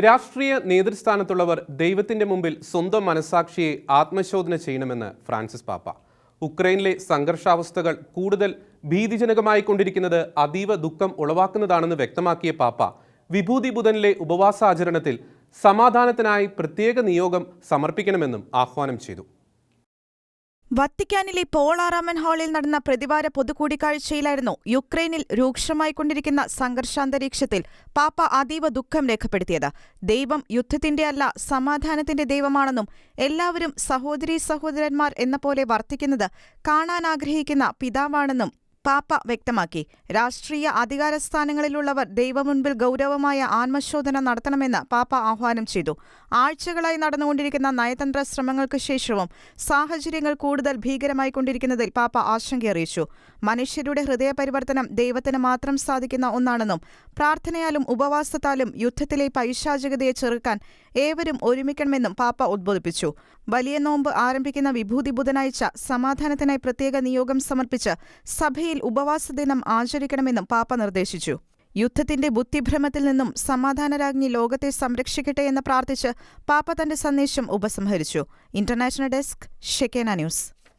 രാഷ്ട്രീയ നേതൃസ്ഥാനത്തുള്ളവർ ദൈവത്തിന്റെ മുമ്പിൽ സ്വന്തം മനസാക്ഷിയെ ആത്മശോധന ചെയ്യണമെന്ന് ഫ്രാൻസിസ് പാപ്പ. ഉക്രൈനിലെ സംഘർഷാവസ്ഥകൾ കൂടുതൽ ഭീതിജനകമായിക്കൊണ്ടിരിക്കുന്നത് അതീവ ദുഃഖം ഉളവാക്കുന്നതാണെന്ന് വ്യക്തമാക്കിയ പാപ്പ വിഭൂതി ബുധനിലെ ഉപവാസാചരണത്തിൽ സമാധാനത്തിനായി പ്രത്യേക നിയോഗം സമർപ്പിക്കണമെന്നും ആഹ്വാനം ചെയ്തു. വത്തിക്കാനിലെ പോൾ ആറാമൻ ഹാളിൽ നടന്ന പ്രതിവാര പൊതുകൂടിക്കാഴ്ചയിലായിരുന്നു യുക്രൈനിൽ രൂക്ഷമായിക്കൊണ്ടിരിക്കുന്ന സംഘർഷാന്തരീക്ഷത്തിൽ പാപ്പ അതീവ ദുഃഖം രേഖപ്പെടുത്തിയത്. ദൈവം യുദ്ധത്തിന്റെ അല്ല, സമാധാനത്തിന്റെ ദൈവമാണെന്നും എല്ലാവരും സഹോദരീ സഹോദരന്മാർ എന്ന പോലെ വർത്തിക്കുന്നത് കാണാൻ ആഗ്രഹിക്കുന്ന പിതാവാണെന്നും പാപ്പ വ്യക്തമാക്കി. രാഷ്ട്രീയ അധികാരസ്ഥാനങ്ങളിലുള്ളവർ ദൈവമുൻപിൽ ഗൗരവമായ ആത്മശോധന നടത്തണമെന്ന് പാപ്പ ആഹ്വാനം ചെയ്തു. ആഴ്ചകളായി നടന്നുകൊണ്ടിരിക്കുന്ന നയതന്ത്ര ശ്രമങ്ങൾക്ക് ശേഷവും സാഹചര്യങ്ങൾ കൂടുതൽ ഭീകരമായിക്കൊണ്ടിരിക്കുന്നതിൽ പാപ്പ ആശങ്കയറിയിച്ചു. മനുഷ്യരുടെ ഹൃദയപരിവർത്തനം ദൈവത്തിന് മാത്രം സാധിക്കുന്ന ഒന്നാണെന്നും പ്രാർത്ഥനയാലും ഉപവാസത്താലും യുദ്ധത്തിലെ പൈശാചികതയെ ചെറുക്കാൻ ഏവരും ഒരുമിക്കണമെന്നും പാപ്പ ഉദ്ബോധിപ്പിച്ചു. വലിയ നോമ്പ് ആരംഭിക്കുന്ന വിഭൂതി ബുധനാഴ്ച സമാധാനത്തിനായി പ്രത്യേക നിയോഗം സമർപ്പിച്ച് സഭയിൽ ഉപവാസ ദിനം ആചരിക്കണമെന്നും പാപ്പ നിർദ്ദേശിച്ചു. യുദ്ധത്തിന്റെ ബുദ്ധിഭ്രമത്തിൽ നിന്നും സമാധാനരാജ്ഞി ലോകത്തെ സംരക്ഷിക്കട്ടെ എന്ന് പ്രാർത്ഥിച്ച് പാപ്പ തന്റെ സന്ദേശം ഉപസംഹരിച്ചു. International desk, Shekinah news.